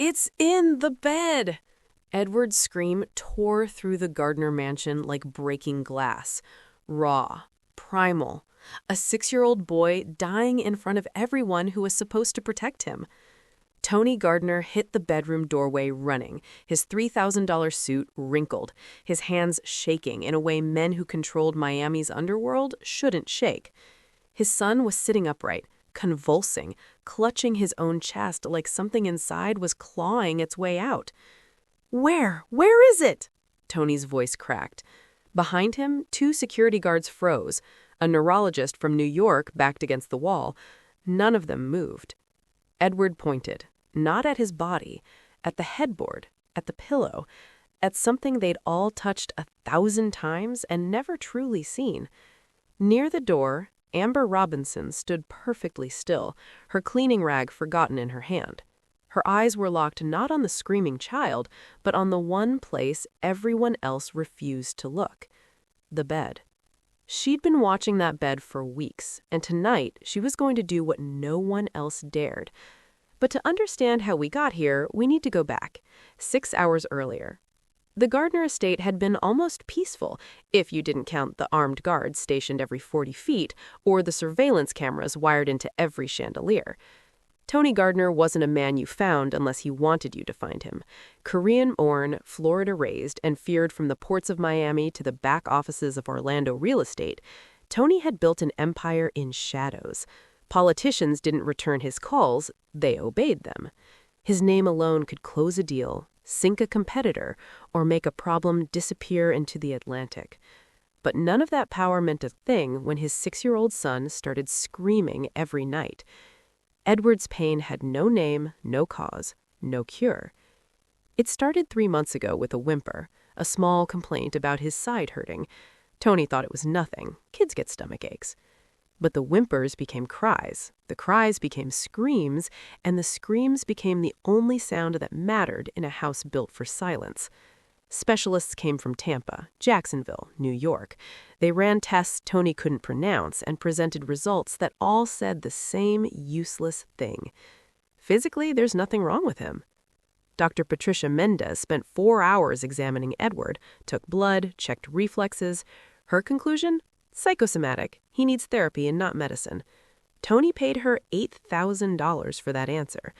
It's in the bed! Edward's scream tore through the Gardner mansion like breaking glass. Raw, primal. A 6-year-old boy dying in front of everyone who was supposed to protect him. Tony Gardner hit the bedroom doorway running, his $3,000 suit wrinkled, his hands shaking in a way men who controlled Miami's underworld shouldn't shake. His son was sitting upright, convulsing, clutching his own chest like something inside was clawing its way out. Where is it? Tony's voice cracked. Behind him, 2 security guards froze, a neurologist from New York backed against the wall. None of them moved. Edward pointed, not at his body, at the headboard, at the pillow, at something they'd all touched 1,000 times and never truly seen. Near the door, Amber Robinson stood perfectly still, her cleaning rag forgotten in her hand. Her eyes were locked not on the screaming child, but on the one place everyone else refused to look: the bed. She'd been watching that bed for weeks, and tonight she was going to do what no one else dared. But to understand how we got here, we need to go back, 6 hours earlier. The Gardner estate had been almost peaceful, if you didn't count the armed guards stationed every 40 feet or the surveillance cameras wired into every chandelier. Tony Gardner wasn't a man you found unless he wanted you to find him. Korean-born, Florida-raised, and feared from the ports of Miami to the back offices of Orlando real estate, Tony had built an empire in shadows. Politicians didn't return his calls, they obeyed them. His name alone could close a deal, sink a competitor, or make a problem disappear into the Atlantic. But none of that power meant a thing when his 6-year-old son started screaming every night. Edward's pain had no name, no cause, no cure. It started 3 months ago with a whimper, a small complaint about his side hurting. Tony thought it was nothing. Kids get stomach aches. But the whimpers became cries, the cries became screams, and the screams became the only sound that mattered in a house built for silence. Specialists came from Tampa, Jacksonville, New York. They ran tests Tony couldn't pronounce and presented results that all said the same useless thing. Physically, there's nothing wrong with him. Dr. Patricia Mendez spent 4 hours examining Edward, took blood, checked reflexes. Her conclusion? Psychosomatic. He needs therapy and not medicine. Tony paid her $8,000 for that answer.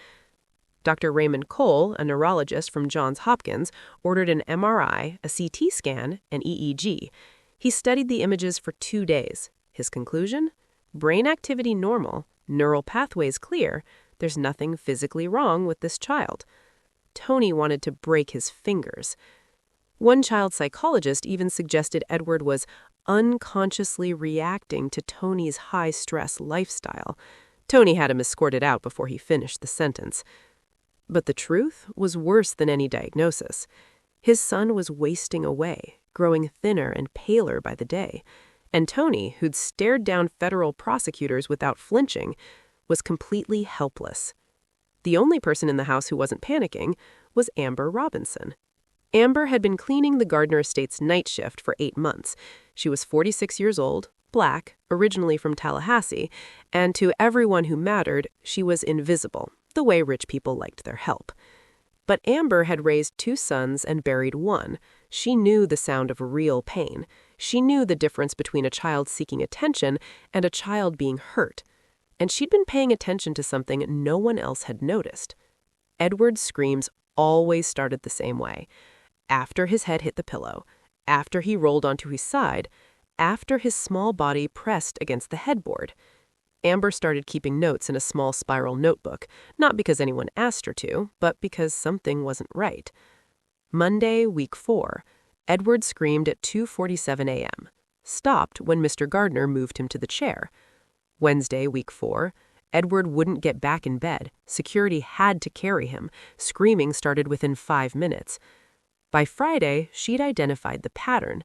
Dr. Raymond Cole, a neurologist from Johns Hopkins, ordered an MRI, a CT scan, and EEG. He studied the images for 2 days. His conclusion? Brain activity normal, neural pathways clear. There's nothing physically wrong with this child. Tony wanted to break his fingers. One child psychologist even suggested Edward was unconsciously reacting to Tony's high-stress lifestyle. Tony had him escorted out before he finished the sentence. But the truth was worse than any diagnosis. His son was wasting away, growing thinner and paler by the day. And Tony, who'd stared down federal prosecutors without flinching, was completely helpless. The only person in the house who wasn't panicking was Amber Robinson. Amber had been cleaning the Gardner estate's night shift for 8 months. She was 46 years old, black, originally from Tallahassee, and to everyone who mattered, she was invisible, the way rich people liked their help. But Amber had raised 2 sons and buried 1. She knew the sound of real pain. She knew the difference between a child seeking attention and a child being hurt. And she'd been paying attention to something no one else had noticed. Edward's screams always started the same way. After his head hit the pillow, after he rolled onto his side, after his small body pressed against the headboard. Amber started keeping notes in a small spiral notebook, not because anyone asked her to, but because something wasn't right. Monday, week 4, Edward screamed at 2:47 a.m., stopped when Mr. Gardner moved him to the chair. Wednesday, week 4, Edward wouldn't get back in bed. Security had to carry him. Screaming started within 5 minutes. By Friday, she'd identified the pattern.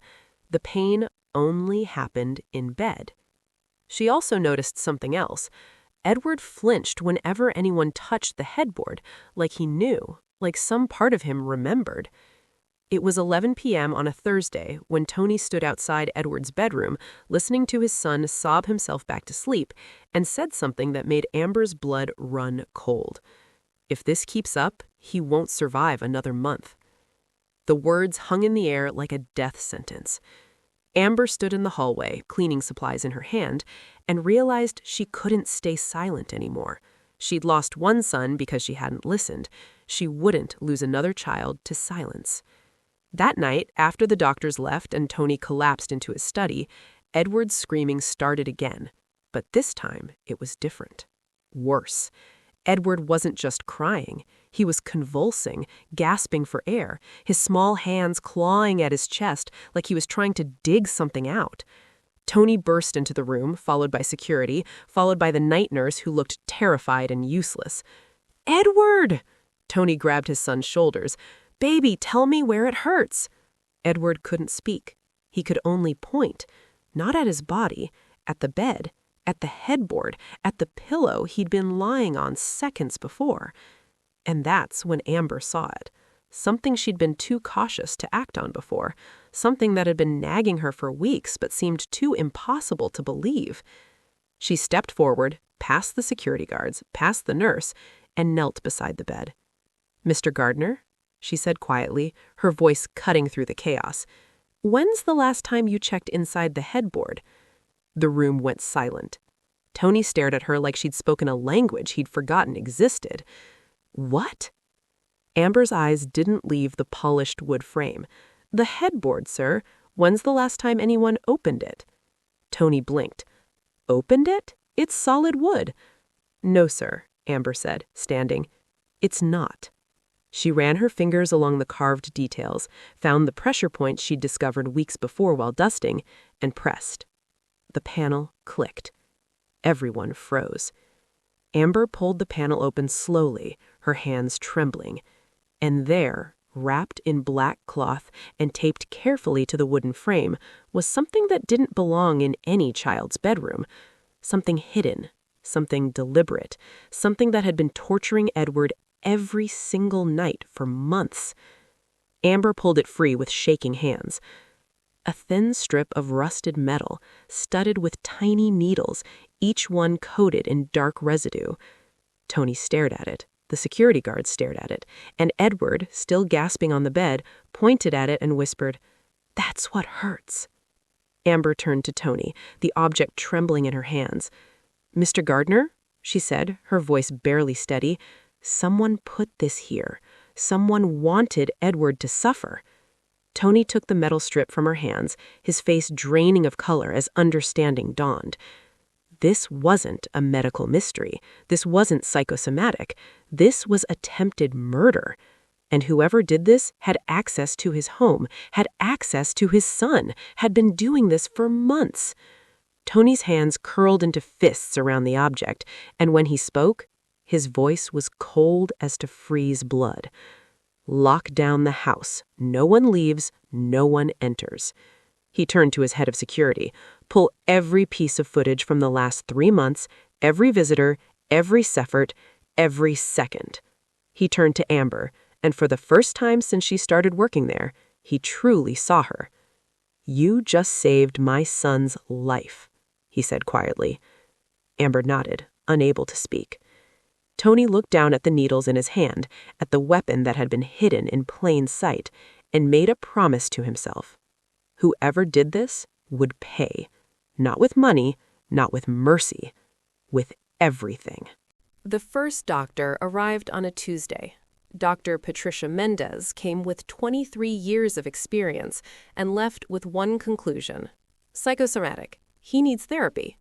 The pain only happened in bed. She also noticed something else. Edward flinched whenever anyone touched the headboard, like he knew, like some part of him remembered. It was 11 p.m. on a Thursday when Tony stood outside Edward's bedroom, listening to his son sob himself back to sleep, and said something that made Amber's blood run cold. If this keeps up, He won't survive another month." The words hung in the air like a death sentence. Amber stood in the hallway, cleaning supplies in her hand, and realized she couldn't stay silent anymore. She'd lost one son because she hadn't listened. She wouldn't lose another child to silence. That night, after the doctors left and Tony collapsed into his study, Edward's screaming started again. But this time, it was different. Worse. Edward wasn't just crying. He was convulsing, gasping for air, his small hands clawing at his chest like he was trying to dig something out. Tony burst into the room, followed by security, followed by the night nurse who looked terrified and useless. "Edward!" Tony grabbed his son's shoulders. "Baby, tell me where it hurts." Edward couldn't speak. He could only point, not at his body, at the bed, at the headboard, at the pillow he'd been lying on seconds before. And that's when Amber saw it. Something she'd been too cautious to act on before. Something that had been nagging her for weeks but seemed too impossible to believe. She stepped forward, past the security guards, past the nurse, and knelt beside the bed. "Mr. Gardner," she said quietly, her voice cutting through the chaos, "when's the last time you checked inside the headboard?" The room went silent. Tony stared at her like she'd spoken a language he'd forgotten existed. "What?" Amber's eyes didn't leave the polished wood frame. "The headboard, sir. When's the last time anyone opened it?" Tony blinked. "Opened it? It's solid wood." "No, sir," Amber said, standing. "It's not." She ran her fingers along the carved details, found the pressure points she'd discovered weeks before while dusting, and pressed. The panel clicked. Everyone froze. Amber pulled the panel open slowly, her hands trembling. And there, wrapped in black cloth and taped carefully to the wooden frame, was something that didn't belong in any child's bedroom. Something hidden, something deliberate, something that had been torturing Edward every single night for months. Amber pulled it free with shaking hands. A thin strip of rusted metal, studded with tiny needles, each one coated in dark residue. Tony stared at it. The security guard stared at it. And Edward, still gasping on the bed, pointed at it and whispered, "That's what hurts." Amber turned to Tony, the object trembling in her hands. "Mr. Gardner," she said, her voice barely steady, "someone put this here. Someone wanted Edward to suffer." Tony took the metal strip from her hands, his face draining of color as understanding dawned. This wasn't a medical mystery. This wasn't psychosomatic. This was attempted murder. And whoever did this had access to his home, had access to his son, had been doing this for months. Tony's hands curled into fists around the object, and when he spoke, his voice was cold as to freeze blood. "Lock down the house. No one leaves, no one enters." He turned to his head of security. "Pull every piece of footage from the last 3 months, every visitor, every Seffert, every second." He turned to Amber, and for the first time since she started working there, he truly saw her. "You just saved my son's life," he said quietly. Amber nodded, unable to speak. Tony looked down at the needles in his hand, at the weapon that had been hidden in plain sight, and made a promise to himself. Whoever did this would pay. Not with money, not with mercy, with everything. The first doctor arrived on a Tuesday. Dr. Patricia Mendez came with 23 years of experience and left with one conclusion. Psychosomatic. He needs therapy.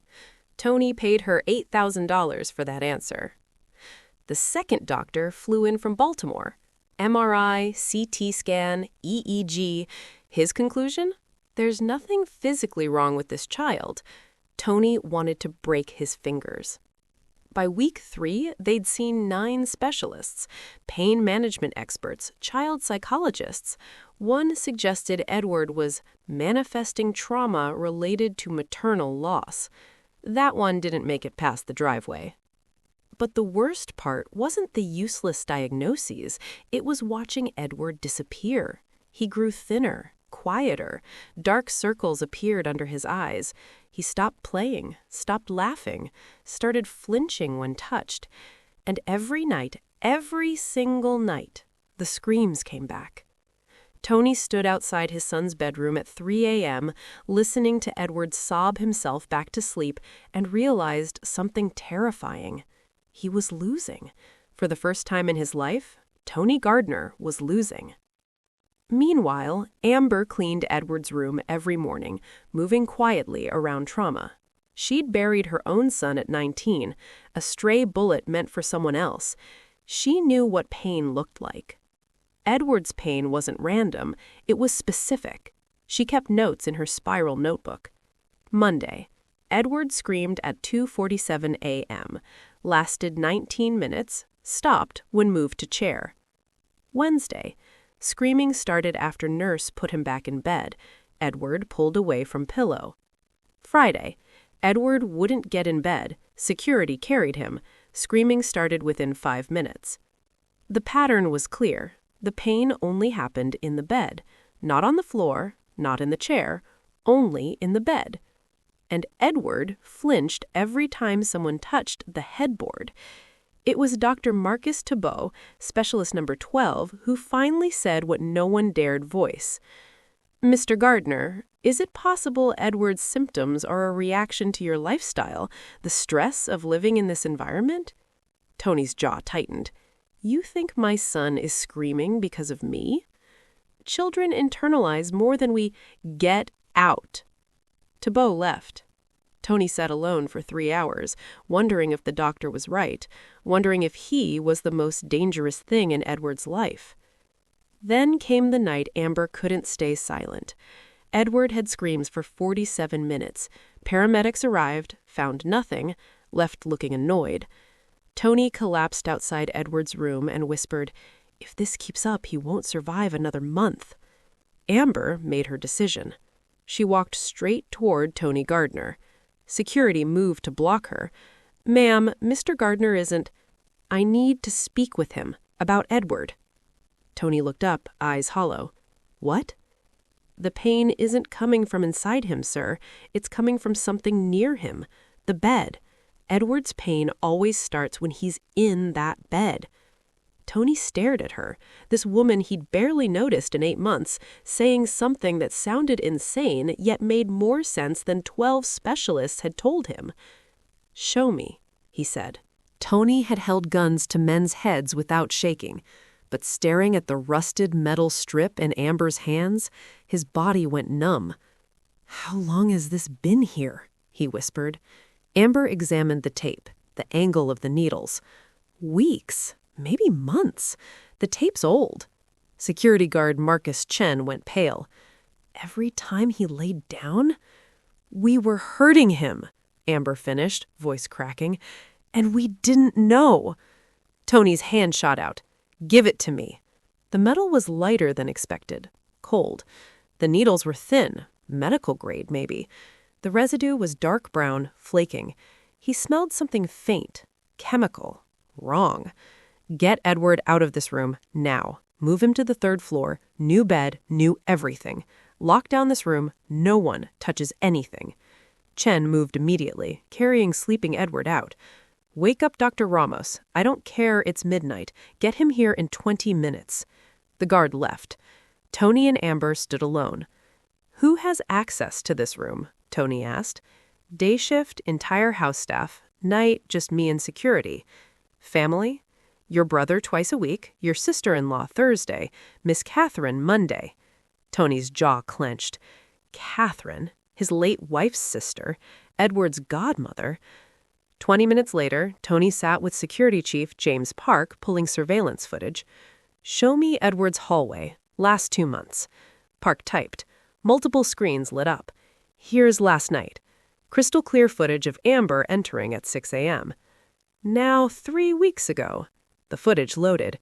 Tony paid her $8,000 for that answer. The second doctor flew in from Baltimore. MRI, CT scan, EEG. His conclusion? There's nothing physically wrong with this child. Tony wanted to break his fingers. By week 3, they'd seen 9 specialists, pain management experts, child psychologists. One suggested Edward was manifesting trauma related to maternal loss. That one didn't make it past the driveway. But the worst part wasn't the useless diagnoses. It was watching Edward disappear. He grew thinner, quieter. Dark circles appeared under his eyes. He stopped playing, stopped laughing, started flinching when touched. And every night, Every single night, the screams came back. Tony stood outside his son's bedroom at 3 a.m., listening to Edward sob himself back to sleep, and realized something terrifying. He was losing. For the first time in his life, Tony Gardner was losing. Meanwhile, Amber cleaned Edward's room every morning, moving quietly around trauma. She'd buried her own son at 19, a stray bullet meant for someone else. She knew what pain looked like. Edward's pain wasn't random, it was specific. She kept notes in her spiral notebook. Monday, Edward screamed at 2:47 a.m., lasted 19 minutes, stopped when moved to chair. Wednesday, screaming started after nurse put him back in bed. Edward pulled away from pillow. Friday, Edward wouldn't get in bed. Security carried him. Screaming started within 5 minutes. The pattern was clear. The pain only happened in the bed, not on the floor, not in the chair, only in the bed. And Edward flinched every time someone touched the headboard. It was Dr. Marcus Thibault, specialist number 12, who finally said what no one dared voice. "Mr. Gardner, is it possible Edward's symptoms are a reaction to your lifestyle, the stress of living in this environment?" Tony's jaw tightened. "You think my son is screaming because of me?" Children internalize more than we get out. Thibault left. Tony sat alone for 3 hours, wondering if the doctor was right, wondering if he was the most dangerous thing in Edward's life. Then came the night Amber couldn't stay silent. Edward had screams for 47 minutes. Paramedics arrived, found nothing, left looking annoyed. Tony collapsed outside Edward's room and whispered, "If this keeps up, he won't survive another month." Amber made her decision. She walked straight toward Tony Gardner. Security moved to block her. "Ma'am, Mr. Gardner isn't—" "I need to speak with him about Edward." Tony looked up, eyes hollow. "What?" "The pain isn't coming from inside him, sir. It's coming from something near him. The bed. Edward's pain always starts when he's in that bed." Tony stared at her, this woman he'd barely noticed in 8 months, saying something that sounded insane yet made more sense than 12 specialists had told him. "Show me," he said. Tony had held guns to men's heads without shaking, but staring at the rusted metal strip in Amber's hands, his body went numb. "How long has this been here?" he whispered. Amber examined the tape, the angle of the needles. "Weeks, maybe months. The tape's old." Security guard Marcus Chen went pale. "Every time he laid down?" "We were hurting him," Amber finished, voice cracking. "And we didn't know." Tony's hand shot out. "Give it to me." The metal was lighter than expected, cold. The needles were thin, medical grade maybe. The residue was dark brown, flaking. He smelled something faint, chemical, wrong. "Get Edward out of this room, now. Move him to the 3rd floor, new bed, new everything. Lock down this room, no one touches anything." Chen moved immediately, carrying sleeping Edward out. "Wake up Dr. Ramos. I don't care it's midnight. Get him here in 20 minutes. The guard left. Tony and Amber stood alone. "Who has access to this room?" Tony asked. "Day shift, entire house staff. Night, just me and security. Family? Your brother twice a week, your sister-in-law Thursday, Miss Catherine Monday." Tony's jaw clenched. Catherine, his late wife's sister, Edward's godmother. 20 minutes later, Tony sat with Security Chief James Park pulling surveillance footage. "Show me Edward's hallway, last 2 months." Park typed. Multiple screens lit up. "Here's last night. Crystal clear footage of Amber entering at 6 a.m. Now 3 weeks ago." The footage loaded.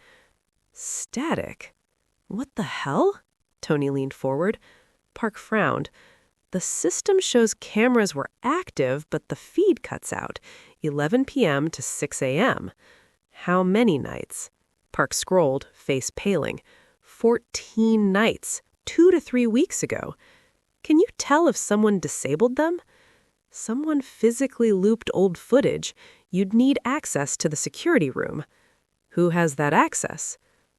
"Static. What the hell?" Tony leaned forward. Park frowned. "The system shows cameras were active, but the feed cuts out. 11 p.m. to 6 a.m. How many nights?" Park scrolled, face paling. 14 nights, 2 to 3 weeks ago. Can you tell if someone disabled them? Someone physically looped old footage. You'd need access to the security room. Who has that access?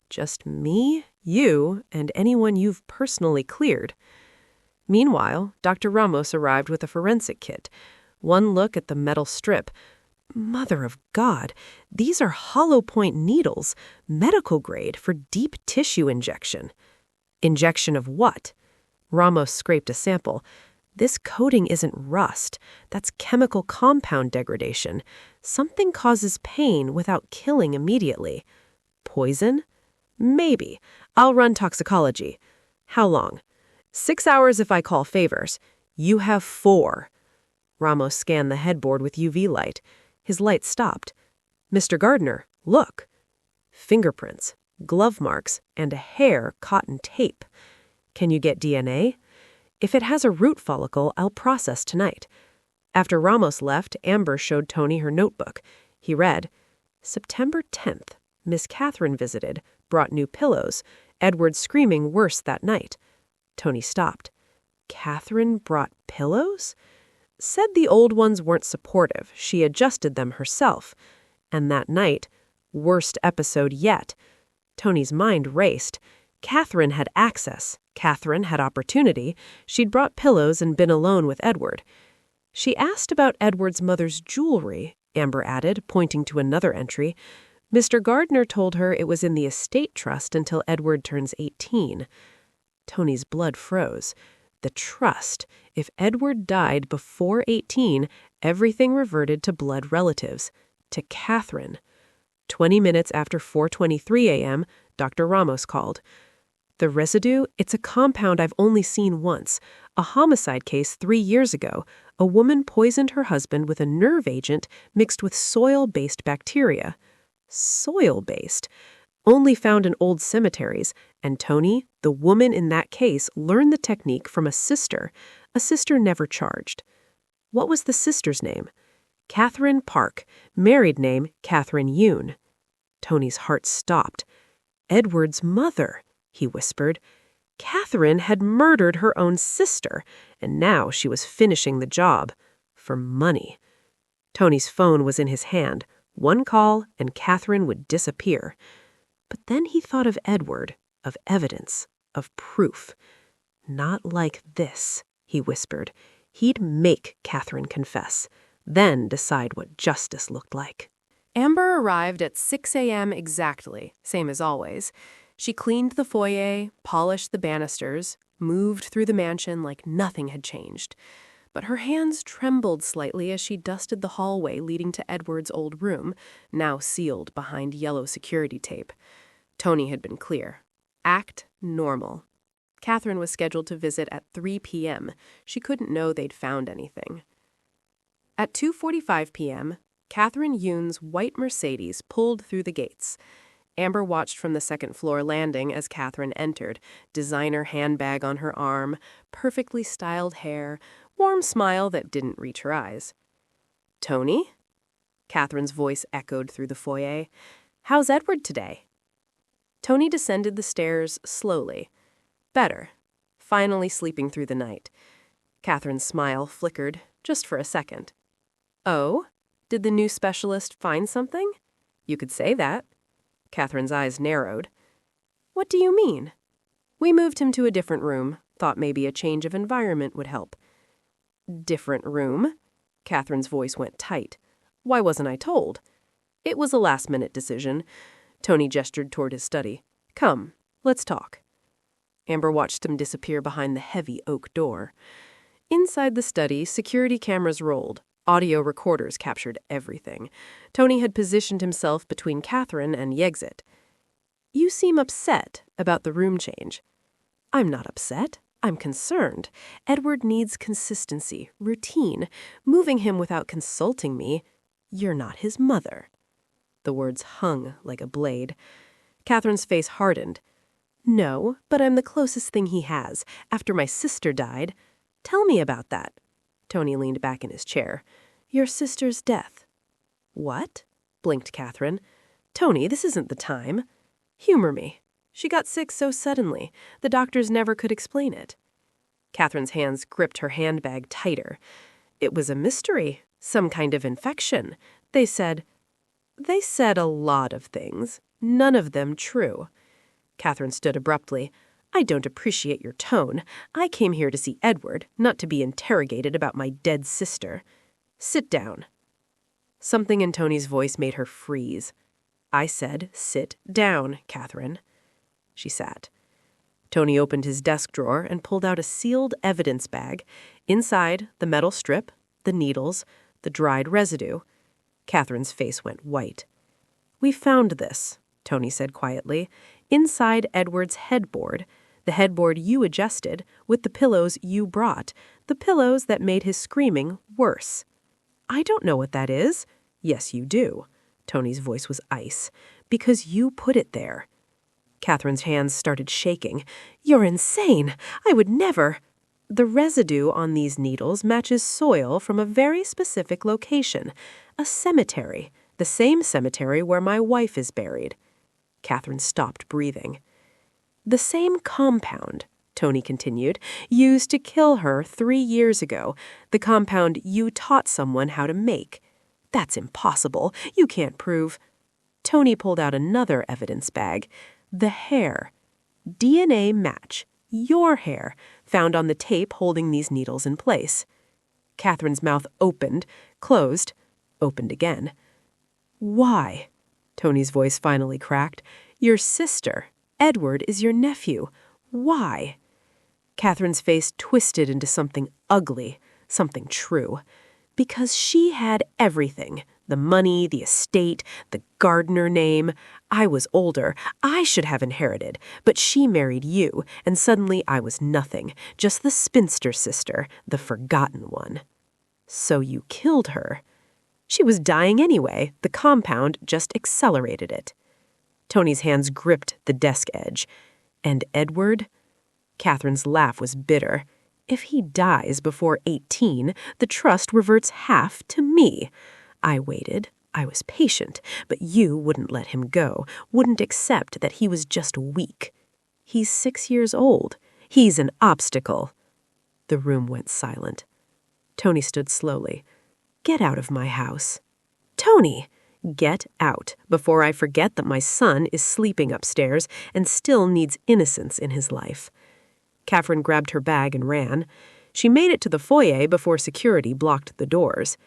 Just me, you, and anyone you've personally cleared. Meanwhile, Dr. Ramos arrived with a forensic kit. One look at the metal strip. Mother of God, these are hollow point needles, medical grade for deep tissue injection. Injection of what? Ramos scraped a sample. This coating isn't rust. That's chemical compound degradation. Something causes pain without killing immediately. Poison? Maybe. I'll run toxicology. How long? 6 hours if I call favors. You have 4. Ramos scanned the headboard with UV light. His light stopped. Mr. Gardner, look. Fingerprints, glove marks, and a hair caught in tape. Can you get DNA? If it has a root follicle, I'll process tonight. After Ramos left, Amber showed Tony her notebook. He read, September 10th, Miss Catherine visited, brought new pillows. Edward screaming worse that night. Tony stopped. Catherine brought pillows? Said the old ones weren't supportive. She adjusted them herself. And that night, worst episode yet. Tony's mind raced. Catherine had access. Catherine had opportunity. She'd brought pillows and been alone with Edward. She asked about Edward's mother's jewelry, Amber added, pointing to another entry. Mr. Gardner told her it was in the estate trust until Edward turns 18. Tony's blood froze. The trust. If Edward died before 18, everything reverted to blood relatives. To Catherine. 20 minutes after 4:23 a.m., Dr. Ramos called. The residue, it's a compound I've only seen once. A homicide case 3 years ago. A woman poisoned her husband with a nerve agent mixed with soil-based bacteria. Soil-based? Only found in old cemeteries. And Tony, the woman in that case, learned the technique from a sister never charged. What was the sister's name? Catherine Park, married name Catherine Yoon. Tony's heart stopped. Edward's mother, he whispered. Catherine had murdered her own sister, and now she was finishing the job. For money. Tony's phone was in his hand. One call, and Catherine would disappear. But then he thought of Edward, of evidence, of proof. Not like this, he whispered. He'd make Catherine confess, then decide what justice looked like. Amber arrived at 6 a.m. exactly, same as always. She cleaned the foyer, polished the banisters, moved through the mansion like nothing had changed. But her hands trembled slightly as she dusted the hallway leading to Edward's old room, now sealed behind yellow security tape. Tony had been clear. Act normal. Catherine was scheduled to visit at 3 p.m. She couldn't know they'd found anything. At 2:45 p.m., Catherine Yoon's white Mercedes pulled through the gates. Amber watched from the second-floor landing as Catherine entered, designer handbag on her arm, perfectly styled hair, warm smile that didn't reach her eyes. Tony? Catherine's voice echoed through the foyer. How's Edward today? Tony descended the stairs slowly. Better. Finally sleeping through the night. Catherine's smile flickered, just for a second. Oh? Did the new specialist find something? You could say that. Catherine's eyes narrowed. What do you mean? We moved him to a different room. Thought maybe a change of environment would help. Different room? Catherine's voice went tight. Why wasn't I told? It was a last-minute decision. Tony gestured toward his study. Come, let's talk. Amber watched him disappear behind the heavy oak door. Inside the study, security cameras rolled. Audio recorders captured everything. Tony had positioned himself between Catherine and Yexit. You seem upset about the room change. I'm not upset. I'm concerned. Edward needs consistency, routine. Moving him without consulting me. You're not his mother. The words hung like a blade. Catherine's face hardened. No, but I'm the closest thing he has, after my sister died. Tell me about that. Tony leaned back in his chair. Your sister's death. What? Blinked Catherine. Tony, this isn't the time. Humor me. She got sick so suddenly. The doctors never could explain it. Catherine's hands gripped her handbag tighter. It was a mystery. Some kind of infection. They said, They said a lot of things, none of them true. Catherine stood abruptly. I don't appreciate your tone. I came here to see Edward, not to be interrogated about my dead sister. Sit down. Something in Tony's voice made her freeze. I said, sit down, Catherine. She sat. Tony opened his desk drawer and pulled out a sealed evidence bag. Inside, the metal strip, the needles, the dried residue. Catherine's face went white. We found this, Tony said quietly, inside Edward's headboard, the headboard you adjusted with the pillows you brought, the pillows that made his screaming worse. I don't know what that is. Yes, you do. Tony's voice was ice. Because you put it there. Catherine's hands started shaking. You're insane. I would never. The residue on these needles matches soil from a very specific location, a cemetery, the same cemetery where my wife is buried. Catherine stopped breathing. The same compound, Tony continued, used to kill her 3 years ago, the compound you taught someone how to make. That's impossible. You can't prove. Tony pulled out another evidence bag. The hair. DNA match. Your hair, found on the tape holding these needles in place. Catherine's mouth opened, closed, opened again. Why? Tony's voice finally cracked. Your sister. Edward is your nephew. Why? Catherine's face twisted into something ugly, something true. Because she had everything. The money, the estate, the gardener name. I was older. I should have inherited. But she married you, and suddenly I was nothing. Just the spinster sister, the forgotten one. So you killed her. She was dying anyway. The compound just accelerated it. Tony's hands gripped the desk edge. And Edward? Catherine's laugh was bitter. If he dies before 18, the trust reverts half to me. I waited. I was patient, but you wouldn't let him go, wouldn't accept that he was just weak. He's 6 years old. He's an obstacle. The room went silent. Tony stood slowly. Get out of my house. Tony! Get out, before I forget that my son is sleeping upstairs and still needs innocence in his life. Catherine grabbed her bag and ran. She made it to the foyer before security blocked the doors.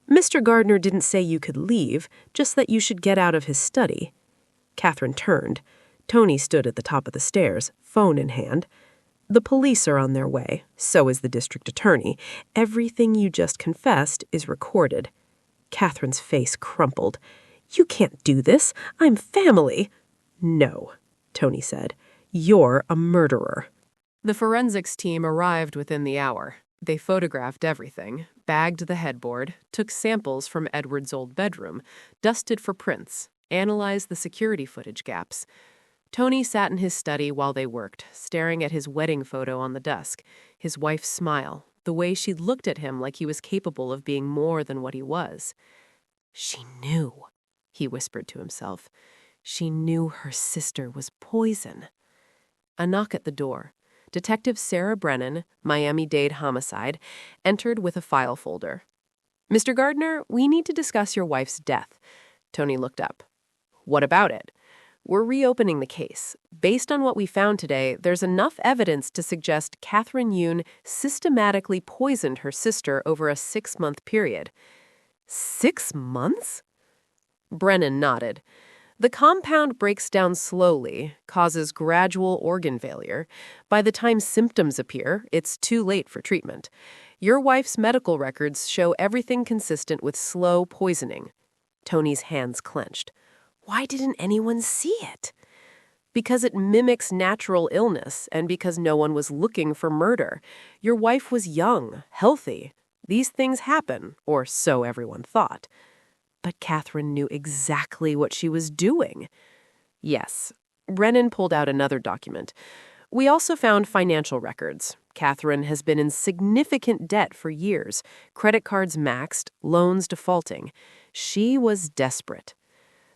Mr. Gardner didn't say you could leave, just that you should get out of his study. Catherine turned. Tony stood at the top of the stairs, phone in hand. The police are on their way. So is the district attorney. Everything you just confessed is recorded. Catherine's face crumpled. You can't do this. I'm family. No, Tony said. You're a murderer. The forensics team arrived within the hour. They photographed everything, bagged the headboard, took samples from Edward's old bedroom, dusted for prints, analyzed the security footage gaps. Tony sat in his study while they worked, staring at his wedding photo on the desk, his wife's smile, the way she looked at him like he was capable of being more than what he was. She knew, he whispered to himself. She knew her sister was poison. A knock at the door. Detective Sarah Brennan, Miami-Dade homicide, entered with a file folder. Mr. Gardner, we need to discuss your wife's death. Tony looked up. What about it? We're reopening the case. Based on what we found today, there's enough evidence to suggest Catherine Yoon systematically poisoned her sister over a 6-month period. 6 months? Brennan nodded. The compound breaks down slowly, causes gradual organ failure. By the time symptoms appear, it's too late for treatment. Your wife's medical records show everything consistent with slow poisoning. Tony's hands clenched. Why didn't anyone see it? Because it mimics natural illness and because no one was looking for murder. Your wife was young, healthy. These things happen, or so everyone thought. But Catherine knew exactly what she was doing. Yes. Brennan pulled out another document. We also found financial records. Catherine has been in significant debt for years. Credit cards maxed, loans defaulting. She was desperate.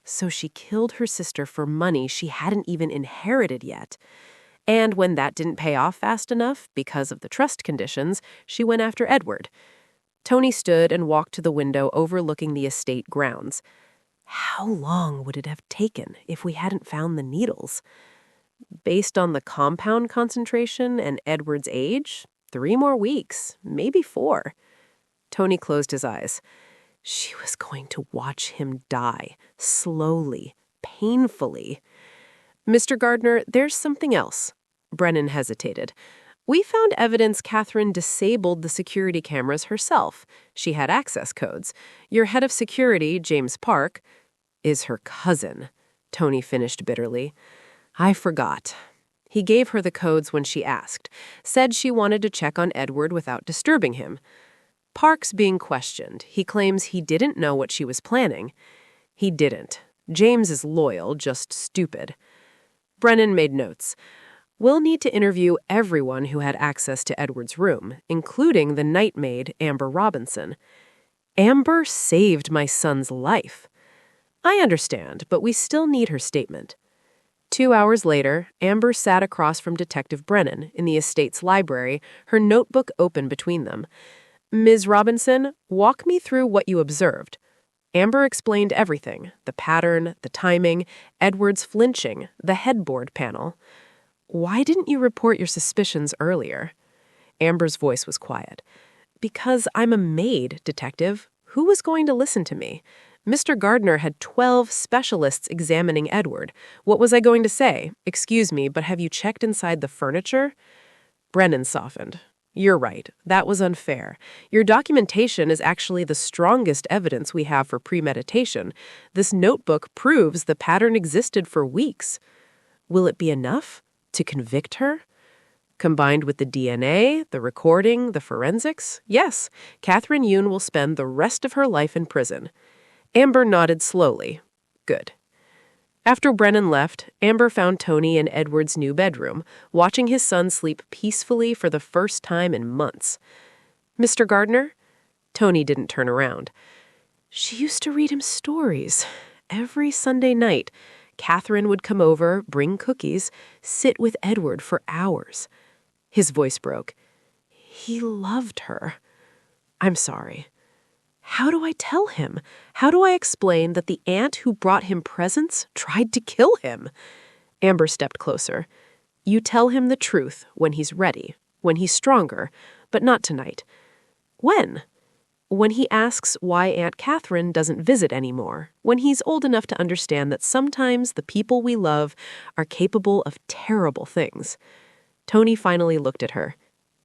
So she killed her sister for money she hadn't even inherited yet. And when that didn't pay off fast enough, because of the trust conditions, she went after Edward. Tony stood and walked to the window overlooking the estate grounds. How long would it have taken if we hadn't found the needles? Based on the compound concentration and Edward's age, 3 more weeks, maybe 4. Tony closed his eyes. She was going to watch him die, slowly, painfully. Mr. Gardner, there's something else. Brennan hesitated. We found evidence Catherine disabled the security cameras herself. She had access codes. Your head of security, James Park, is her cousin, Tony finished bitterly. I forgot. He gave her the codes when she asked, said she wanted to check on Edward without disturbing him. Park's being questioned. He claims he didn't know what she was planning. He didn't. James is loyal, just stupid. Brennan made notes. We'll need to interview everyone who had access to Edward's room, including the night maid, Amber Robinson. Amber saved my son's life. I understand, but we still need her statement. 2 hours later, Amber sat across from Detective Brennan in the estate's library, her notebook open between them. Ms. Robinson, walk me through what you observed. Amber explained everything, the pattern, the timing, Edward's flinching, the headboard panel. Why didn't you report your suspicions earlier? Amber's voice was quiet. Because I'm a maid, detective. Who was going to listen to me? Mr. Gardner had 12 specialists examining Edward. What was I going to say? Excuse me, but have you checked inside the furniture? Brennan softened. You're right. That was unfair. Your documentation is actually the strongest evidence we have for premeditation. This notebook proves the pattern existed for weeks. Will it be enough to convict her? Combined with the DNA, the recording, the forensics? Yes, Catherine Yoon will spend the rest of her life in prison. Amber nodded slowly. Good. After Brennan left, Amber found Tony in Edward's new bedroom, watching his son sleep peacefully for the first time in months. Mr. Gardner? Tony didn't turn around. She used to read him stories. Every Sunday night, Catherine would come over, bring cookies, sit with Edward for hours. His voice broke. He loved her. I'm sorry. How do I tell him? How do I explain that the aunt who brought him presents tried to kill him? Amber stepped closer. You tell him the truth when he's ready, when he's stronger, but not tonight. When? When he asks why Aunt Catherine doesn't visit anymore, when he's old enough to understand that sometimes the people we love are capable of terrible things. Tony finally looked at her.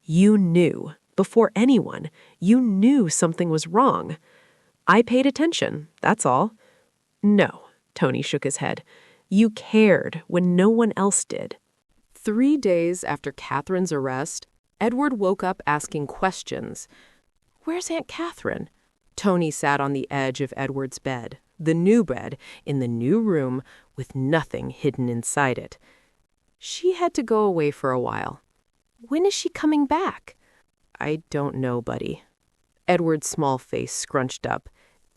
You knew. Before anyone, you knew something was wrong. I paid attention, that's all. No, Tony shook his head. You cared when no one else did. 3 days after Catherine's arrest, Edward woke up asking questions. Where's Aunt Catherine? Tony sat on the edge of Edward's bed, the new bed, in the new room, with nothing hidden inside it. She had to go away for a while. When is she coming back? I don't know, buddy. Edward's small face scrunched up.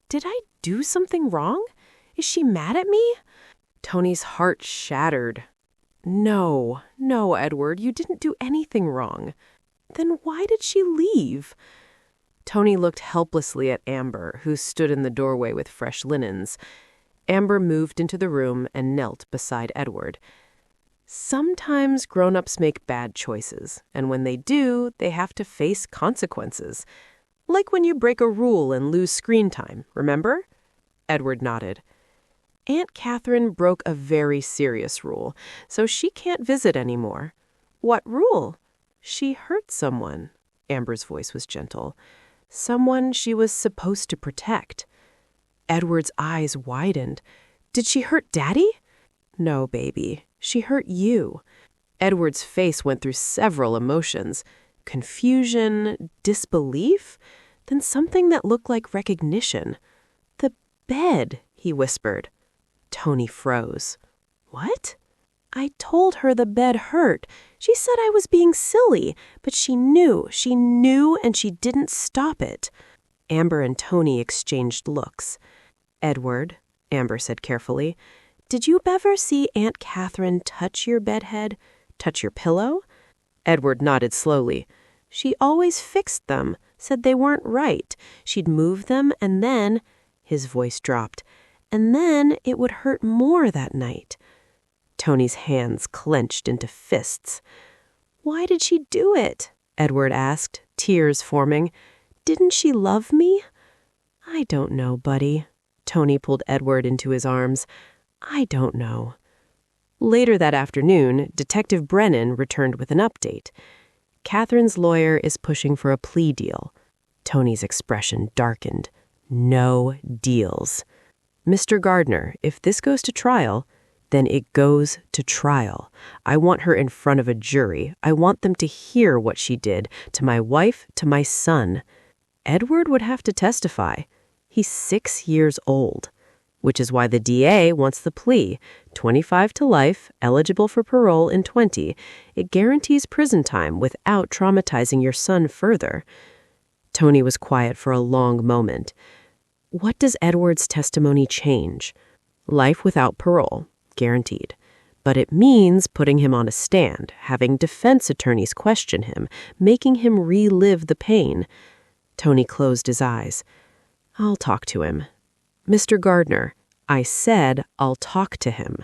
Did I do something wrong? Is she mad at me? Tony's heart shattered. No, Edward, you didn't do anything wrong. Then why did she leave? Tony looked helplessly at Amber, who stood in the doorway with fresh linens. Amber moved into the room and knelt beside Edward. Sometimes grown-ups make bad choices, and when they do, they have to face consequences. Like when you break a rule and lose screen time, remember? Edward nodded. Aunt Catherine broke a very serious rule, so she can't visit anymore. What rule? She hurt someone. Amber's voice was gentle. Someone she was supposed to protect. Edward's eyes widened. Did she hurt Daddy? No, baby. She hurt you. Edward's face went through several emotions. Confusion, disbelief, then something that looked like recognition. The bed, he whispered. Tony froze. What? I told her the bed hurt. She said I was being silly, but she knew, and she didn't stop it. Amber and Tony exchanged looks. Edward, Amber said carefully, did you ever see Aunt Catherine touch your bedhead, touch your pillow? Edward nodded slowly. She always fixed them, said they weren't right. She'd move them and then, his voice dropped, and then it would hurt more that night. Tony's hands clenched into fists. "Why did she do it?" Edward asked, tears forming. "Didn't she love me?" "I don't know, buddy." Tony pulled Edward into his arms. "I don't know." Later that afternoon, Detective Brennan returned with an update. Catherine's lawyer is pushing for a plea deal. Tony's expression darkened. No deals. "Mr. Gardner, if this goes to trial, then it goes to trial. I want her in front of a jury. I want them to hear what she did to my wife, to my son. Edward would have to testify. He's 6 years old, which is why the DA wants the plea. 25 to life, eligible for parole in 20. It guarantees prison time without traumatizing your son further." Tony was quiet for a long moment. What does Edward's testimony change? Life without parole, guaranteed. But it means putting him on a stand, having defense attorneys question him, making him relive the pain. Tony closed his eyes. "I'll talk to him. Mr. Gardner, I said I'll talk to him."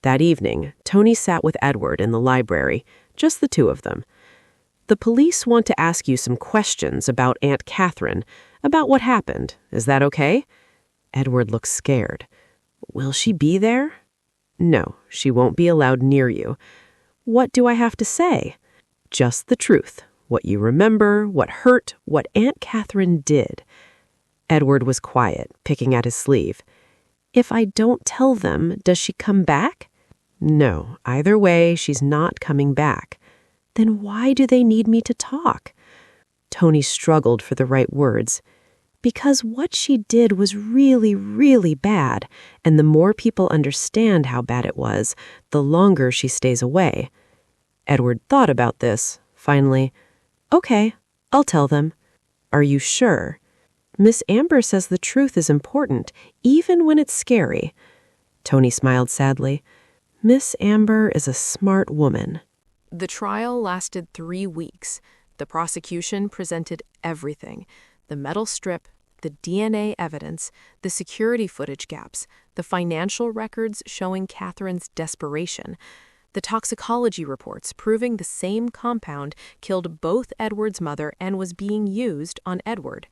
That evening, Tony sat with Edward in the library, just the two of them. "The police want to ask you some questions about Aunt Catherine, about what happened. Is that okay?" Edward looked scared. "Will she be there?" "No, she won't be allowed near you." "What do I have to say?" "Just the truth. What you remember, what hurt, what Aunt Catherine did." Edward was quiet, picking at his sleeve. "If I don't tell them, does she come back?" "No, either way, she's not coming back." "Then why do they need me to talk?" Tony struggled for the right words. "Because what she did was really, really bad, and the more people understand how bad it was, the longer she stays away." Edward thought about this. Finally, "Okay, I'll tell them." "Are you sure?" "Miss Amber says the truth is important, even when it's scary." Tony smiled sadly. "Miss Amber is a smart woman." The trial lasted 3 weeks. The prosecution presented everything: the metal strip, the DNA evidence, the security footage gaps, the financial records showing Catherine's desperation, the toxicology reports proving the same compound killed both Edward's mother and was being used on Edward.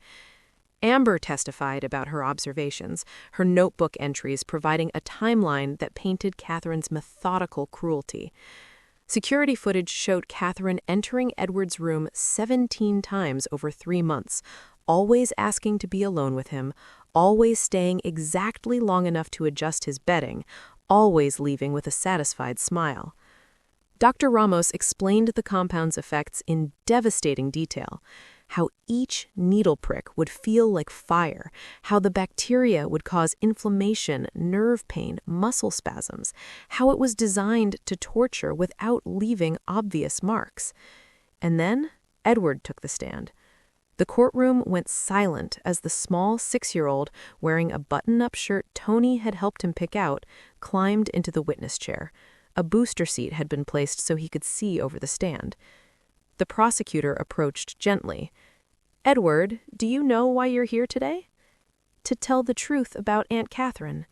Amber testified about her observations, her notebook entries providing a timeline that painted Catherine's methodical cruelty. Security footage showed Catherine entering Edward's room 17 times over 3 months, always asking to be alone with him, always staying exactly long enough to adjust his bedding, always leaving with a satisfied smile. Dr. Ramos explained the compound's effects in devastating detail: how each needle prick would feel like fire, how the bacteria would cause inflammation, nerve pain, muscle spasms, how it was designed to torture without leaving obvious marks. And then Edward took the stand. The courtroom went silent as the small 6-year-old, wearing a button-up shirt Tony had helped him pick out, climbed into the witness chair. A booster seat had been placed so he could see over the stand. The prosecutor approached gently. "Edward, do you know why you're here today?" "To tell the truth about Aunt Catherine."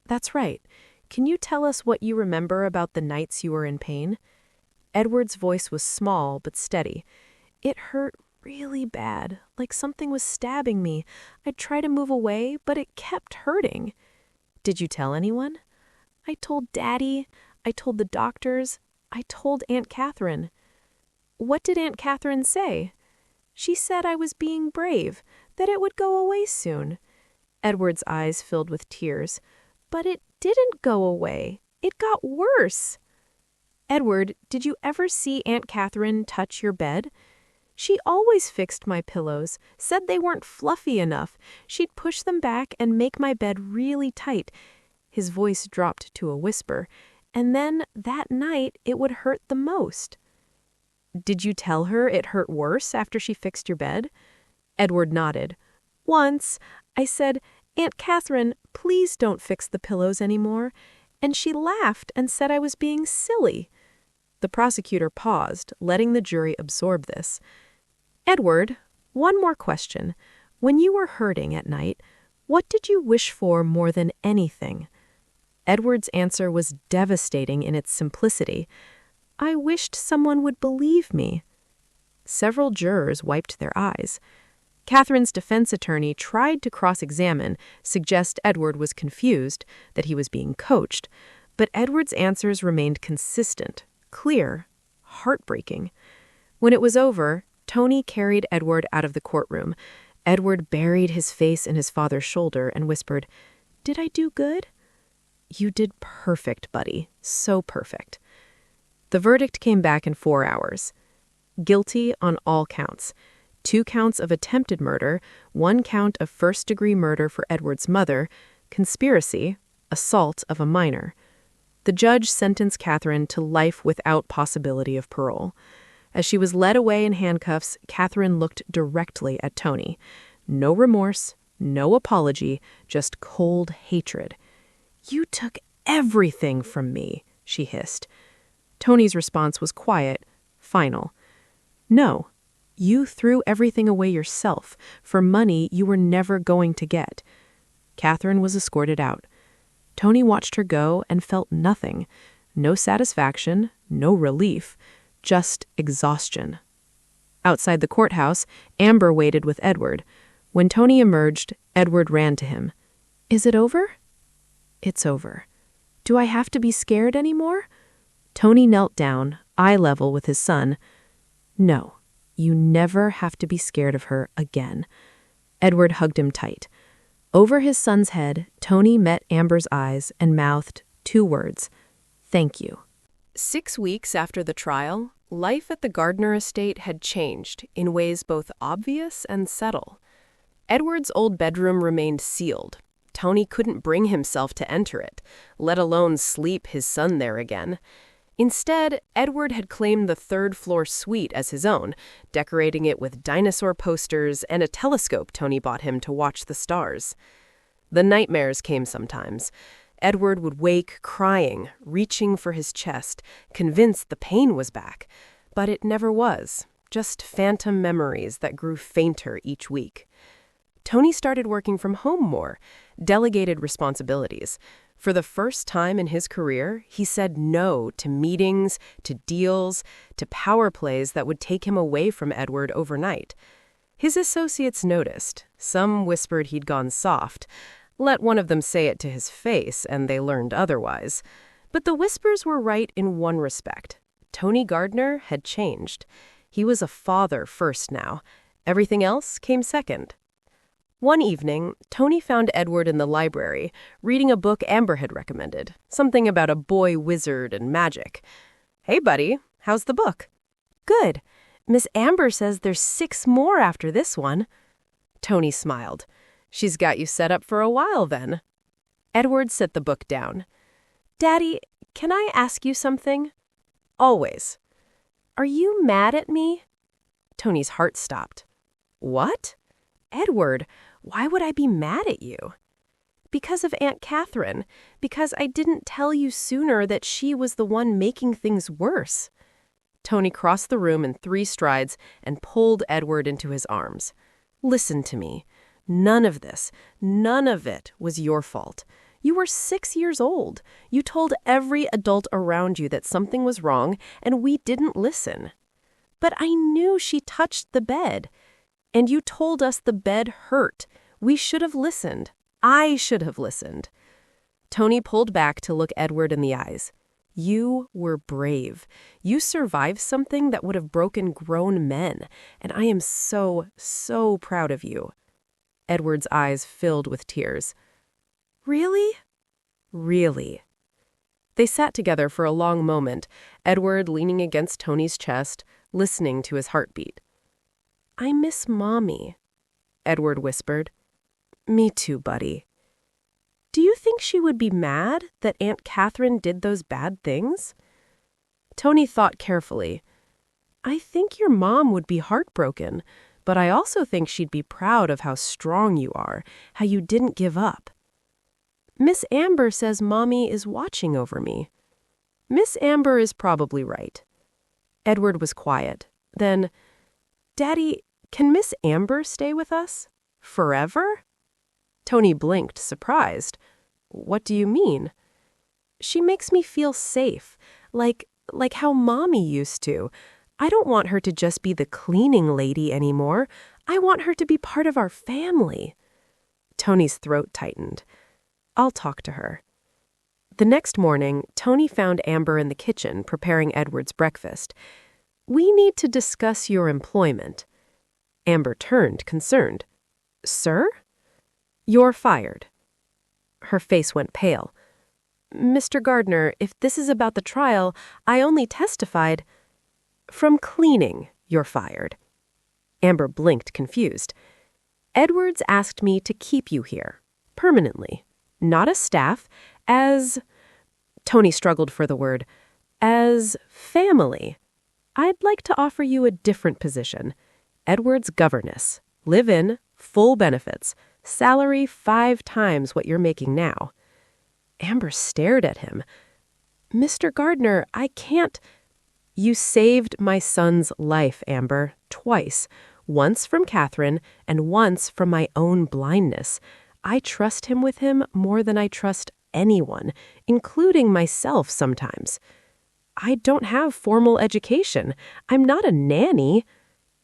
"That's right. Can you tell us what you remember about the nights you were in pain?" Edward's voice was small but steady. "It hurt really bad, like something was stabbing me. I'd try to move away, but it kept hurting." "Did you tell anyone?" "I told Daddy. I told the doctors. I told Aunt Catherine." "What did Aunt Catherine say?" "She said I was being brave, that it would go away soon." Edward's eyes filled with tears. "But it didn't go away. It got worse." "Edward, did you ever see Aunt Catherine touch your bed?" "She always fixed my pillows, said they weren't fluffy enough. She'd push them back and make my bed really tight." His voice dropped to a whisper. "And then, that night, it would hurt the most." "Did you tell her it hurt worse after she fixed your bed?" Edward nodded. "Once, I said, 'Aunt Catherine, please don't fix the pillows anymore.' And she laughed and said I was being silly." The prosecutor paused, letting the jury absorb this. "Edward, one more question. When you were hurting at night, "What did you wish for more than anything?" Edward's answer was devastating in its simplicity. "I wished someone would believe me." Several jurors wiped their eyes. Catherine's defense attorney tried to cross-examine, suggest Edward was confused, that he was being coached, but Edward's answers remained consistent, clear, heartbreaking. When it was over, Tony carried Edward out of the courtroom. Edward buried his face in his father's shoulder and whispered, "Did I do good?" "You did perfect, buddy. So perfect." The verdict came back in 4 hours. Guilty on all counts. 2 counts of attempted murder, 1 count of first-degree murder for Edward's mother, conspiracy, assault of a minor. The judge sentenced Catherine to life without possibility of parole. As she was led away in handcuffs, Catherine looked directly at Tony. No remorse, no apology, just cold hatred. "You took everything from me," she hissed. Tony's response was quiet, final. "No, you threw everything away yourself for money you were never going to get." Catherine was escorted out. Tony watched her go and felt nothing. No satisfaction, no relief, just exhaustion. Outside the courthouse, Amber waited with Edward. When Tony emerged, Edward ran to him. "Is it over?" "It's over." "Do I have to be scared anymore?" Tony knelt down, eye level with his son. "No, you never have to be scared of her again." Edward hugged him tight. Over his son's head, Tony met Amber's eyes and mouthed 2 words, "Thank you." 6 weeks after the trial, life at the Gardner estate had changed in ways both obvious and subtle. Edward's old bedroom remained sealed. Tony couldn't bring himself to enter it, let alone sleep his son there again. Instead, Edward had claimed the 3rd-floor suite as his own, decorating it with dinosaur posters and a telescope Tony bought him to watch the stars. The nightmares came sometimes. Edward would wake crying, reaching for his chest, convinced the pain was back. But it never was, just phantom memories that grew fainter each week. Tony started working from home more, delegated responsibilities. For the first time in his career, he said no to meetings, to deals, to power plays that would take him away from Edward overnight. His associates noticed. Some whispered he'd gone soft. Let one of them say it to his face, and they learned otherwise. But the whispers were right in one respect. Tony Gardner had changed. He was a father first now. Everything else came second. One evening, Tony found Edward in the library, reading a book Amber had recommended, something about a boy wizard and magic. "Hey, buddy, how's the book?" "Good. Miss Amber says there's 6 more after this one." Tony smiled. "She's got you set up for a while, then." Edward set the book down. "Daddy, can I ask you something?" "Always." "Are you mad at me?" Tony's heart stopped. "What?" "Edward, why would I be mad at you?" "Because of Aunt Catherine. Because I didn't tell you sooner that she was the one making things worse." Tony crossed the room in 3 strides and pulled Edward into his arms. "Listen to me. None of this, none of it was your fault. You were 6 years old. You told every adult around you that something was wrong, and we didn't listen. But I knew she touched the bed. And you told us the bed hurt. We should have listened. I should have listened." Tony pulled back to look Edward in the eyes. "You were brave. You survived something that would have broken grown men, and I am so, so proud of you." Edward's eyes filled with tears. "Really?" "Really." They sat together for a long moment, Edward leaning against Tony's chest, listening to his heartbeat. "I miss Mommy," Edward whispered. "Me too, buddy." "Do you think she would be mad that Aunt Catherine did those bad things?" Tony thought carefully. "I think your mom would be heartbroken, but I also think she'd be proud of how strong you are, how you didn't give up." "Miss Amber says Mommy is watching over me." "Miss Amber is probably right." Edward was quiet. Then, "Daddy, can Miss Amber stay with us? Forever?" Tony blinked, surprised. What do you mean? She makes me feel safe, like how Mommy used to. I don't want her to just be the cleaning lady anymore. I want her to be part of our family. Tony's throat tightened. I'll talk to her. The next morning, Tony found Amber in the kitchen preparing Edward's breakfast. We need to discuss your employment. Amber turned, concerned. Sir? You're fired. Her face went pale. Mr. Gardner, if this is about the trial, I only testified. From cleaning, you're fired. Amber blinked, confused. Edwards asked me to keep you here, permanently, not as staff, as... Tony struggled for the word. As family. I'd like to offer you a different position. Edwards' governess. Live in, full benefits, salary 5 times what you're making now. Amber stared at him. Mr. Gardner, I can't... You saved my son's life, Amber, twice. Once from Catherine and once from my own blindness. I trust him with him more than I trust anyone, including myself sometimes. I don't have formal education. I'm not a nanny.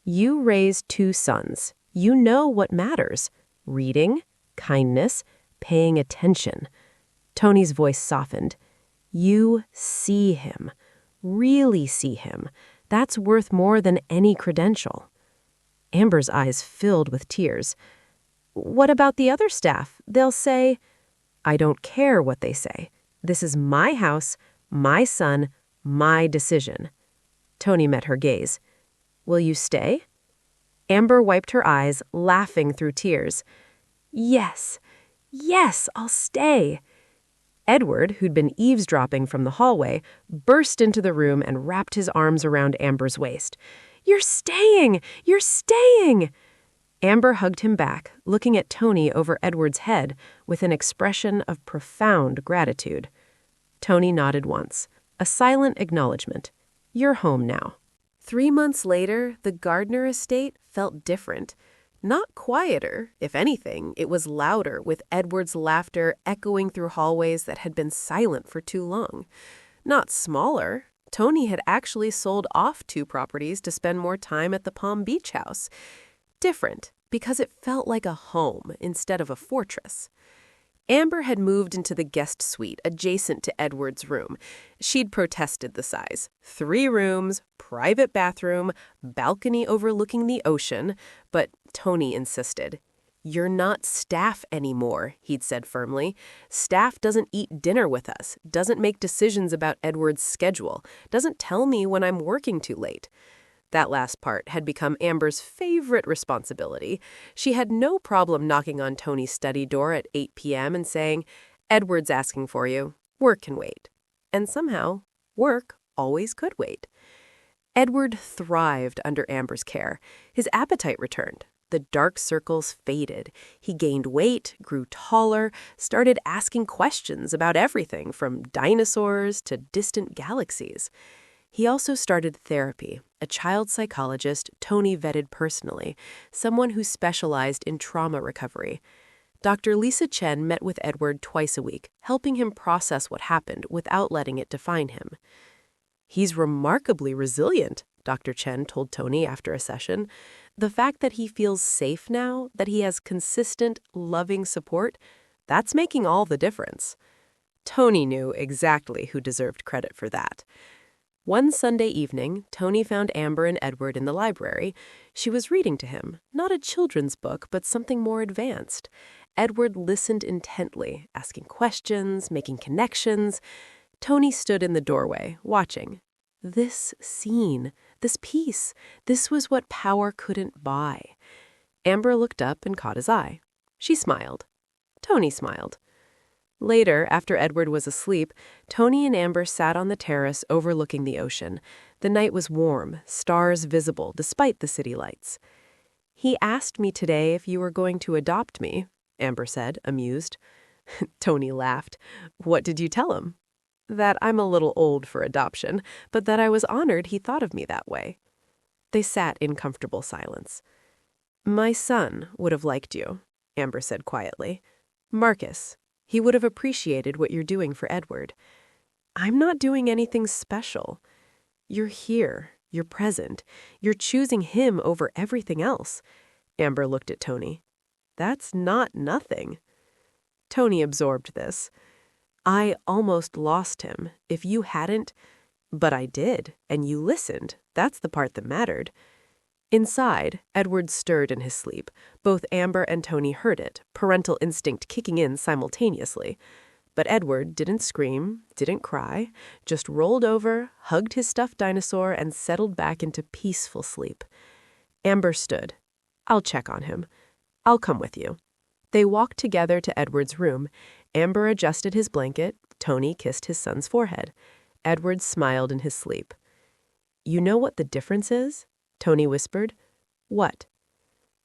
You raised 2 sons. You know what matters. Reading, kindness, paying attention. Tony's voice softened. You see him. Really see him. That's worth more than any credential. Amber's eyes filled with tears. What about the other staff? They'll say, I don't care what they say. This is my house, my son, my decision. Tony met her gaze. Will you stay? Amber wiped her eyes, laughing through tears. Yes, I'll stay. Edward, who'd been eavesdropping from the hallway, burst into the room and wrapped his arms around Amber's waist. You're staying! You're staying! Amber hugged him back, looking at Tony over Edward's head with an expression of profound gratitude. Tony nodded once, a silent acknowledgement. You're home now. 3 months later, the Gardner estate felt different. Not quieter, if anything, it was louder, with Edward's laughter echoing through hallways that had been silent for too long. Not smaller. Tony had actually sold off 2 properties to spend more time at the Palm Beach house. Different, because it felt like a home instead of a fortress. Amber had moved into the guest suite adjacent to Edward's room. She'd protested the size. 3 rooms, private bathroom, balcony overlooking the ocean, but Tony insisted. You're not staff anymore, he'd said firmly. Staff doesn't eat dinner with us, doesn't make decisions about Edward's schedule, doesn't tell me when I'm working too late. That last part had become Amber's favorite responsibility. She had no problem knocking on Tony's study door at 8 p.m. and saying, Edward's asking for you. Work can wait. And somehow, work always could wait. Edward thrived under Amber's care. His appetite returned. The dark circles faded. He gained weight, grew taller, started asking questions about everything from dinosaurs to distant galaxies. He also started therapy, a child psychologist Tony vetted personally, someone who specialized in trauma recovery. Dr. Lisa Chen met with Edward twice a week, helping him process what happened without letting it define him. He's remarkably resilient, Dr. Chen told Tony after a session. The fact that he feels safe now, that he has consistent, loving support, that's making all the difference. Tony knew exactly who deserved credit for that. One Sunday evening, Tony found Amber and Edward in the library. She was reading to him, not a children's book, but something more advanced. Edward listened intently, asking questions, making connections. Tony stood in the doorway, watching. This scene, this piece, this was what power couldn't buy. Amber looked up and caught his eye. She smiled. Tony smiled. Later, after Edward was asleep, Tony and Amber sat on the terrace overlooking the ocean. The night was warm, stars visible despite the city lights. He asked me today if you were going to adopt me, Amber said, amused. Tony laughed. What did you tell him? That I'm a little old for adoption, but that I was honored he thought of me that way. They sat in comfortable silence. My son would have liked you, Amber said quietly. Marcus. He would have appreciated what you're doing for Edward. I'm not doing anything special. You're here. You're present. You're choosing him over everything else. Amber looked at Tony. That's not nothing. Tony absorbed this. I almost lost him. If you hadn't, but I did, and you listened. That's the part that mattered. Inside, Edward stirred in his sleep. Both Amber and Tony heard it, parental instinct kicking in simultaneously. But Edward didn't scream, didn't cry, just rolled over, hugged his stuffed dinosaur, and settled back into peaceful sleep. Amber stood. I'll check on him. I'll come with you. They walked together to Edward's room. Amber adjusted his blanket. Tony kissed his son's forehead. Edward smiled in his sleep. You know what the difference is? Tony whispered. What?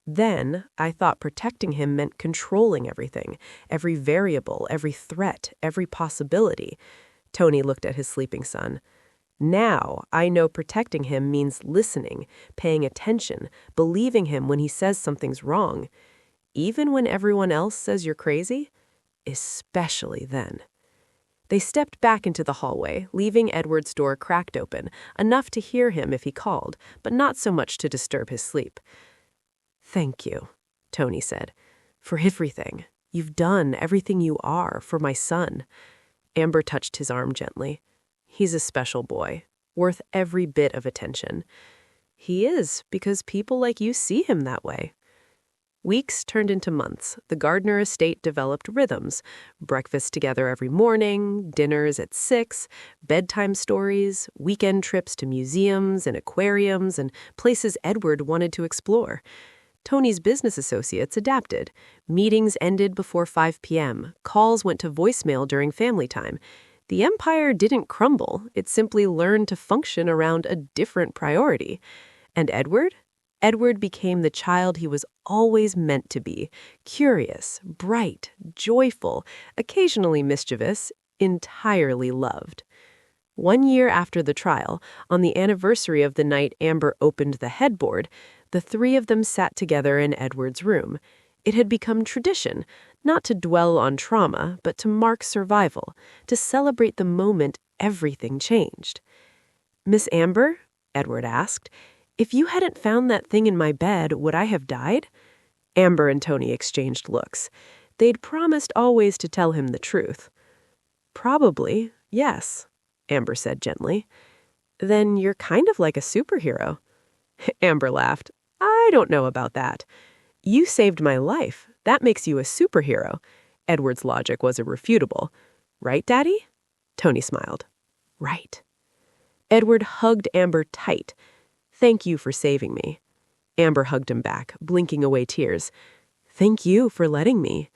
Then I thought protecting him meant controlling everything, every variable, every threat, every possibility. Tony looked at his sleeping son. Now I know protecting him means listening, paying attention, believing him when he says something's wrong. Even when everyone else says you're crazy? Especially then. They stepped back into the hallway, leaving Edward's door cracked open, enough to hear him if he called, but not so much to disturb his sleep. Thank you, Tony said, for everything. You've done everything you are for my son. Amber touched his arm gently. He's a special boy, worth every bit of attention. He is, because people like you see him that way. Weeks turned into months. The Gardner estate developed rhythms. Breakfast together every morning, dinners at 6, bedtime stories, weekend trips to museums and aquariums and places Edward wanted to explore. Tony's business associates adapted. Meetings ended before 5 p.m. Calls went to voicemail during family time. The empire didn't crumble. It simply learned to function around a different priority. And Edward? Edward became the child he was always meant to be, curious, bright, joyful, occasionally mischievous, entirely loved. 1 year after the trial, on the anniversary of the night Amber opened the headboard, the three of them sat together in Edward's room. It had become tradition, not to dwell on trauma, but to mark survival, to celebrate the moment everything changed. Miss Amber? Edward asked. If you hadn't found that thing in my bed, would I have died? Amber and Tony exchanged looks. They'd promised always to tell him the truth. Probably, yes, Amber said gently. Then you're kind of like a superhero. Amber laughed. I don't know about that. You saved my life. That makes you a superhero. Edward's logic was irrefutable. Right, Daddy? Tony smiled. Right. Edward hugged Amber tight. Thank you for saving me. Amber hugged him back, blinking away tears. Thank you for letting me.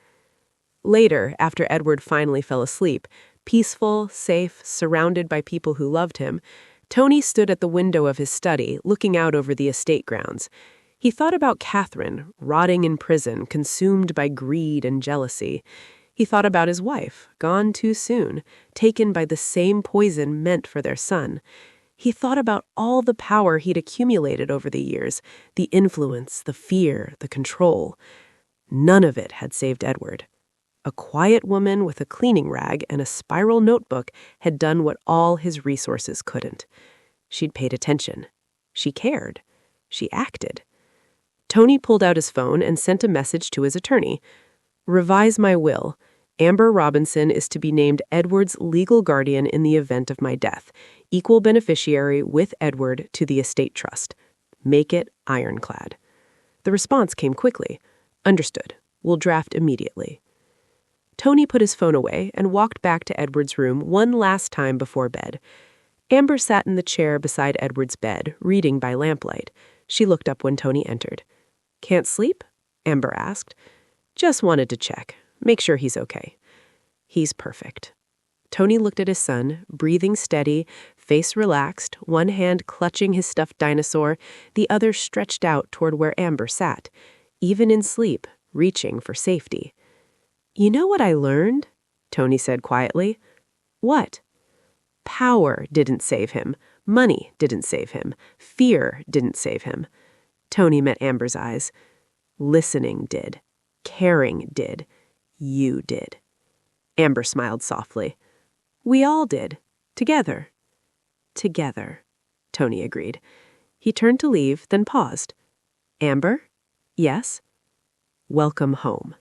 Later, after Edward finally fell asleep, peaceful, safe, surrounded by people who loved him, Tony stood at the window of his study, looking out over the estate grounds. He thought about Catherine, rotting in prison, consumed by greed and jealousy. He thought about his wife, gone too soon, taken by the same poison meant for their son. He thought about all the power he'd accumulated over the years, the influence, the fear, the control. None of it had saved Edward. A quiet woman with a cleaning rag and a spiral notebook had done what all his resources couldn't. She'd paid attention. She cared. She acted. Tony pulled out his phone and sent a message to his attorney. Revise my will. Amber Robinson is to be named Edward's legal guardian in the event of my death, equal beneficiary with Edward to the estate trust. Make it ironclad. The response came quickly. Understood. We'll draft immediately. Tony put his phone away and walked back to Edward's room one last time before bed. Amber sat in the chair beside Edward's bed, reading by lamplight. She looked up when Tony entered. Can't sleep? Amber asked. Just wanted to check. Make sure he's okay. He's perfect. Tony looked at his son, breathing steady, face relaxed, one hand clutching his stuffed dinosaur, the other stretched out toward where Amber sat, even in sleep, reaching for safety. You know what I learned? Tony said quietly. What? Power didn't save him. Money didn't save him. Fear didn't save him. Tony met Amber's eyes. Listening did. Caring did. You did. Amber smiled softly. We all did. Together. Together, Tony agreed. He turned to leave, then paused. Amber? Yes? Welcome home.